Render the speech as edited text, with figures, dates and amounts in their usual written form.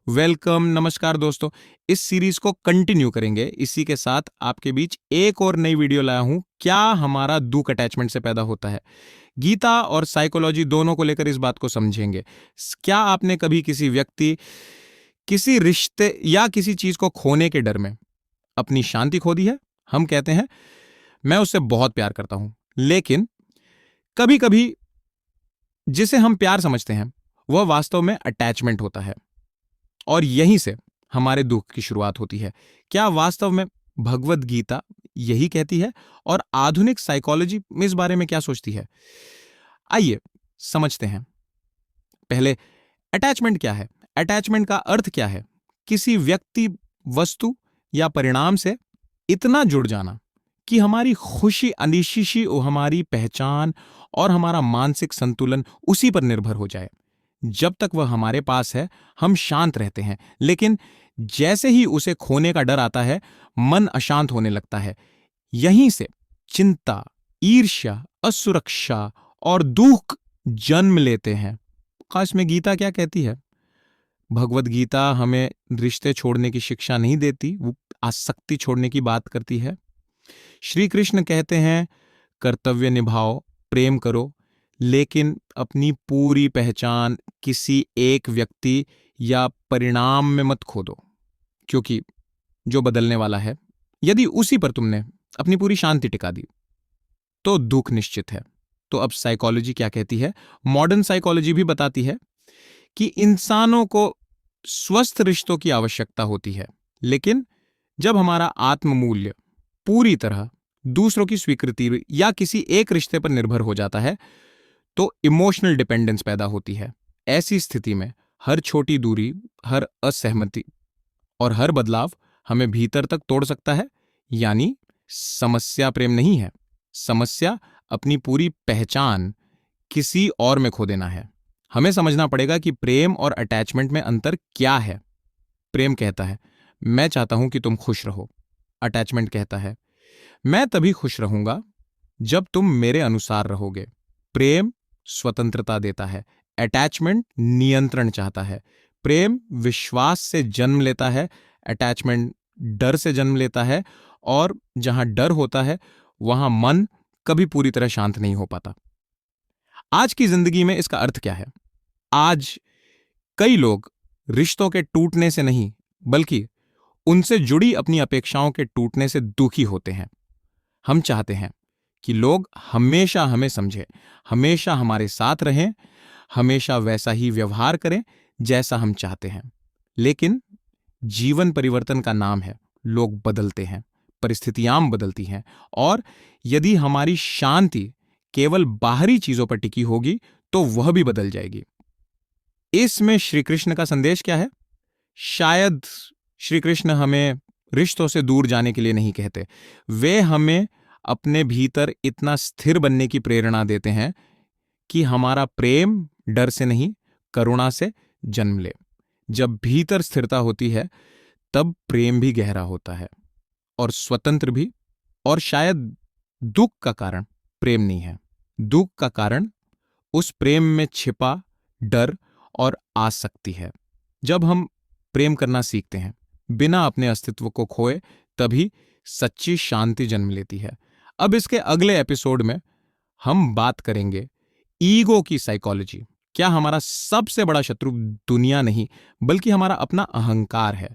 Welcome, नमस्कार दोस्तों। इस सीरीज को कंटिन्यू करेंगे। इसी के साथ आपके बीच एक और नई वीडियो लाया हूं, क्या हमारा दुख अटैचमेंट से पैदा होता है। गीता और साइकोलॉजी दोनों को लेकर इस बात को समझेंगे। क्या आपने कभी किसी व्यक्ति, किसी रिश्ते या किसी चीज को खोने के डर में अपनी शांति खो दी है? हम कहते हैं मैं उससे बहुत प्यार करता हूं, लेकिन कभी कभी जिसे हम प्यार समझते हैं वह वास्तव में अटैचमेंट होता है, और यहीं से हमारे दुख की शुरुआत होती है। क्या वास्तव में भगवत गीता यही कहती है, और आधुनिक साइकोलॉजी इस बारे में क्या सोचती है? आइए समझते हैं। पहले, अटैचमेंट क्या है? अटैचमेंट का अर्थ क्या है? किसी व्यक्ति, वस्तु या परिणाम से इतना जुड़ जाना कि हमारी खुशी, अनिश्चित हमारी पहचान और हमारा मानसिक संतुलन उसी पर निर्भर हो जाए। जब तक वह हमारे पास है हम शांत रहते हैं, लेकिन जैसे ही उसे खोने का डर आता है मन अशांत होने लगता है। यहीं से चिंता, ईर्ष्या, असुरक्षा और दुख जन्म लेते हैं। खास में गीता क्या कहती है? भगवत गीता हमें रिश्ते छोड़ने की शिक्षा नहीं देती, वो आसक्ति छोड़ने की बात करती है। श्री कृष्ण कहते हैं कर्तव्य निभाओ, प्रेम करो, लेकिन अपनी पूरी पहचान किसी एक व्यक्ति या परिणाम में मत खो दो, क्योंकि जो बदलने वाला है, यदि उसी पर तुमने अपनी पूरी शांति टिका दी तो दुख निश्चित है। तो अब साइकोलॉजी क्या कहती है? मॉडर्न साइकोलॉजी भी बताती है कि इंसानों को स्वस्थ रिश्तों की आवश्यकता होती है, लेकिन जब हमारा आत्ममूल्य पूरी तरह दूसरों की स्वीकृति या किसी एक रिश्ते पर निर्भर हो जाता है तो इमोशनल डिपेंडेंस पैदा होती है। ऐसी स्थिति में हर छोटी दूरी, हर असहमति और हर बदलाव हमें भीतर तक तोड़ सकता है। यानी समस्या प्रेम नहीं है, समस्या अपनी पूरी पहचान किसी और में खो देना है। हमें समझना पड़ेगा कि प्रेम और अटैचमेंट में अंतर क्या है। प्रेम कहता है मैं चाहता हूं कि तुम खुश रहो। अटैचमेंट कहता है मैं तभी खुश रहूंगा जब तुम मेरे अनुसार रहोगे। प्रेम स्वतंत्रता देता है, अटैचमेंट नियंत्रण चाहता है। प्रेम विश्वास से जन्म लेता है, अटैचमेंट डर से जन्म लेता है, और जहां डर होता है वहां मन कभी पूरी तरह शांत नहीं हो पाता। आज की जिंदगी में इसका अर्थ क्या है? आज कई लोग रिश्तों के टूटने से नहीं, बल्कि उनसे जुड़ी अपनी अपेक्षाओं के टूटने से दुखी होते हैं। हम चाहते हैं कि लोग हमेशा हमें समझें, हमेशा हमारे साथ रहें, हमेशा वैसा ही व्यवहार करें जैसा हम चाहते हैं। लेकिन जीवन परिवर्तन का नाम है, लोग बदलते हैं, परिस्थितियां बदलती हैं, और यदि हमारी शांति केवल बाहरी चीजों पर टिकी होगी तो वह भी बदल जाएगी। इसमें श्री कृष्ण का संदेश क्या है? शायद श्री कृष्ण हमें रिश्तों से दूर जाने के लिए नहीं कहते, वे हमें अपने भीतर इतना स्थिर बनने की प्रेरणा देते हैं कि हमारा प्रेम डर से नहीं, करुणा से जन्म ले। जब भीतर स्थिरता होती है तब प्रेम भी गहरा होता है और स्वतंत्र भी। और शायद दुख का कारण प्रेम नहीं है, दुख का कारण उस प्रेम में छिपा डर और आसक्ति है। जब हम प्रेम करना सीखते हैं बिना अपने अस्तित्व को खोए, तभी सच्ची शांति जन्म लेती है। अब इसके अगले एपिसोड में हम बात करेंगे ईगो की साइकोलॉजी। क्या हमारा सबसे बड़ा शत्रु दुनिया नहीं, बल्कि हमारा अपना अहंकार है?